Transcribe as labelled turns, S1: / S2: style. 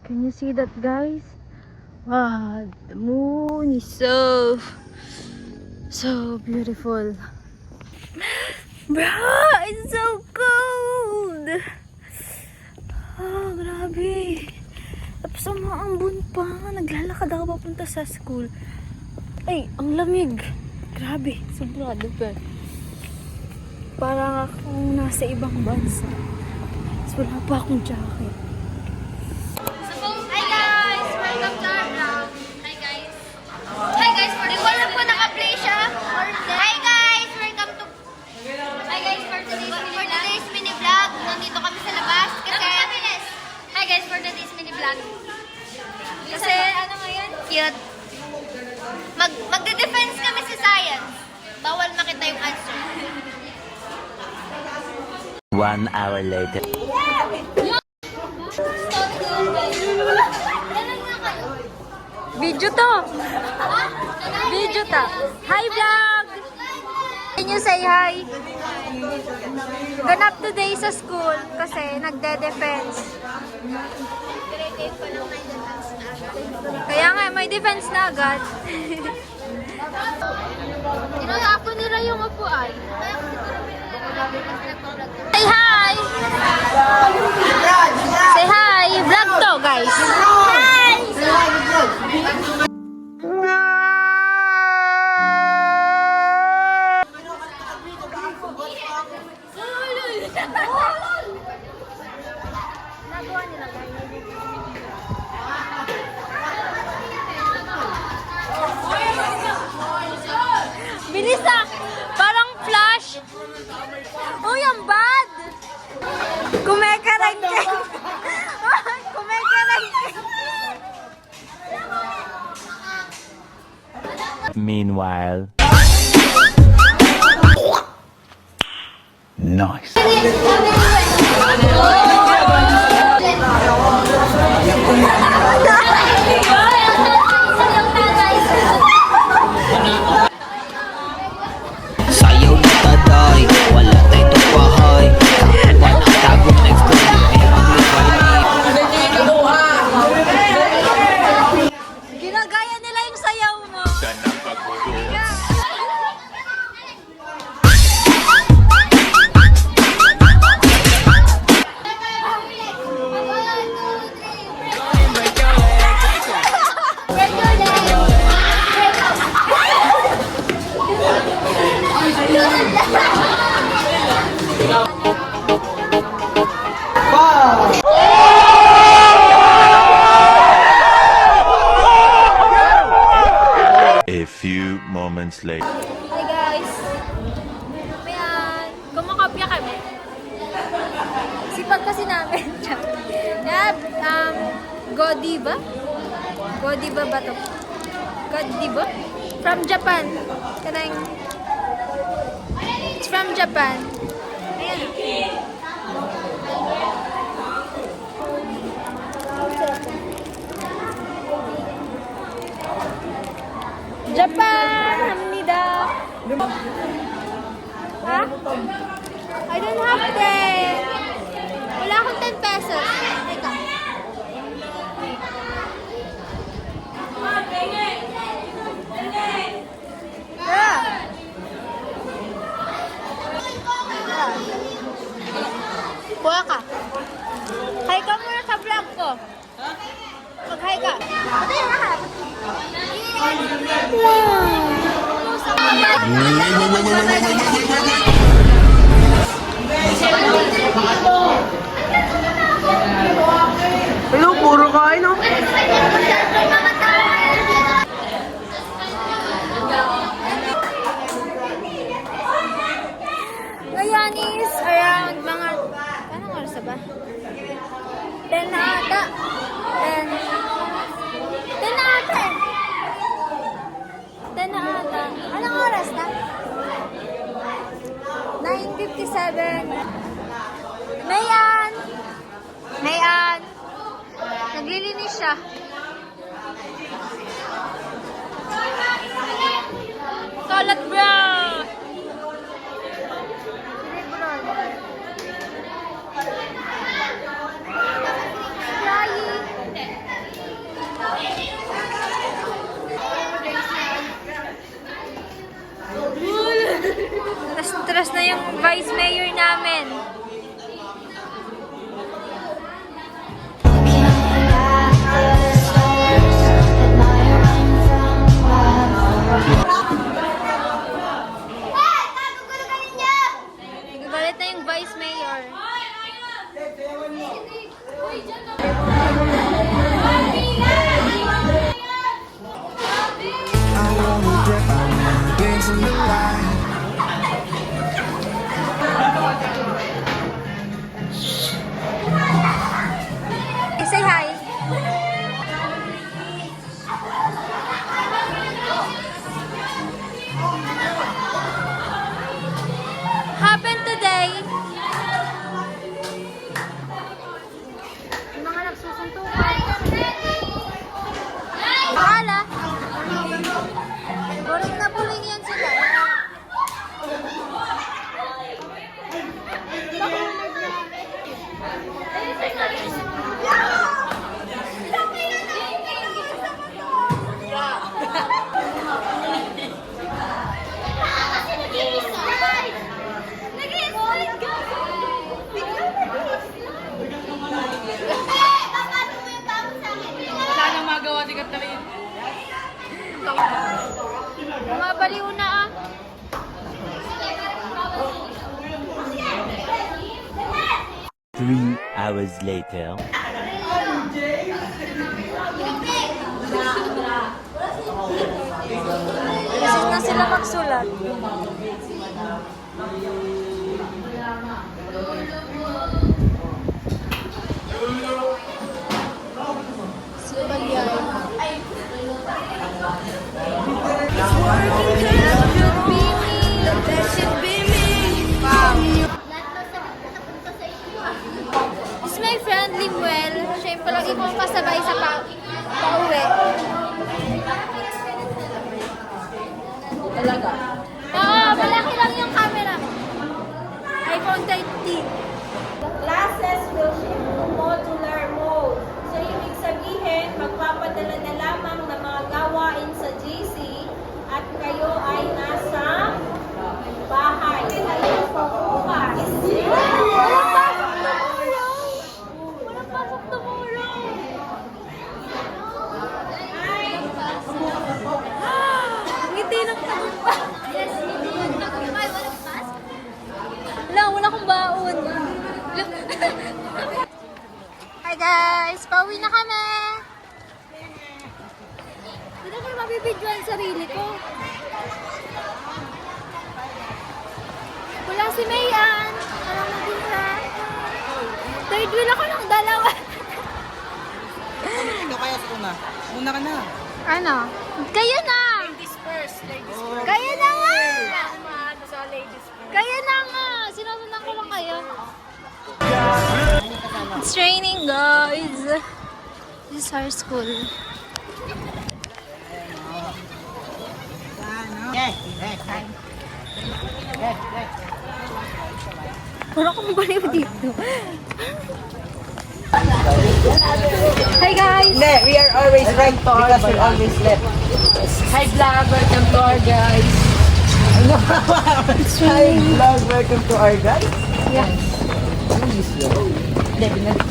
S1: Can you see that, guys? Wow, the moon is so beautiful. Bro, it's so cold. Oh, grabe. Tapos ang maambun pa. Naglalakad ako papunta sa school. Ay, ang lamig. Grabe, sobrado pa. Parang akong nasa ibang bansa. Tapos wala pa akong jacket.
S2: Hi guys! Welcome to our vlog. Hi guys! Hi guys! Hindi ko alam po naka-play siya. Hi guys! Welcome to... Hi guys! For today's mini vlog. Nandito kami sa labas kasi... Hi guys! For today's mini vlog. Kasi ano ngayon? Cute. Magde-defense kami sa science. Bawal makita yung answer.
S3: 1 hour later.
S1: Video to! Video to! Hi vlog! Can you say hi? Ganap today sa school kasi nagde-defense. Kaya nga, may defense na agad.
S2: Ako nila yung upuan.
S1: Say hi! Say hi! Vlog to, guys! Hi! Bilis ah! Parang flash! Uy, ang bad! Kumekarangke! Kumekarangke!
S3: Meanwhile. Nice.
S4: Sayaw na taday, wala tayo tupahay. Kakuan ang tagong next to you ay maglipay.
S1: Ginagaya nila yung sayaw mo.
S3: A few moments later.
S1: Hi guys! Ayan, kumakopya kami. Sipag kasi namin. Yeah, Godiva? Godiva ba to? Godiva? From Japan. Kanang... It's from Japan. Ayan. Japan! Hamnida! Ha? I don't have 10. Wala akong 10 pesos. Teka. Kuha ka. Hi ka muna sa vlog ko. Mag-hi ka.
S5: Hello, puro kain, no?
S1: Ngayon is around mga... Anong oras na ba? 10 na ata. 10 na ata eh. 10 na ata. Anong oras na? 9:57. Mayan! Mayan! Naglilinis siya. Toilet bro! Flying! Say hi. Happened today. Yung mga nagsusuntukan. Bahala. Boring na boring yan sila.
S5: Wala nang magawa, di ka talayin.
S1: Mga baliw na ah.
S3: Three hours later.
S1: Isis na sila magsulat. Si Balyay. This is my friend Limuel. Siya yung palagi kong kasabay sa pauwi.
S5: Talaga.
S1: Oo, malaki lang yung camera. iPhone 13.
S6: Classes will shift to modular mode. So, ibig sabihin, magpapadala na lamang ng mga gawain sa GC at kayo ay nasa bahay. Kayo bukas.
S1: Walang pasok tomorrow! Walang pasok tomorrow! Ngiti ng tagupa.
S2: Yes, hindi yan nagkakabay. Walang pass.
S1: Wala akong baon. Hi guys! Pauwi na kami! Hindi na kayo mabibidyoan sarili ko. Wala si Mayan. Alam na din na. Third wheel ako ng dalawa.
S5: Ikaw kaya sa una. Una ka na.
S1: Ano? Kayo na!
S5: Ladies first.
S1: Kayo na nga! Kayo na nga! Sinusundan ko lang kayo. It's raining, guys. This is our school. Wala akong baliw dito. Hi guys!
S5: Hindi, we are always right because we're always left. Hi vlog, welcome to our guys. Hi vlog, welcome to our guys.
S1: Yeah.
S5: Hindi, binalik.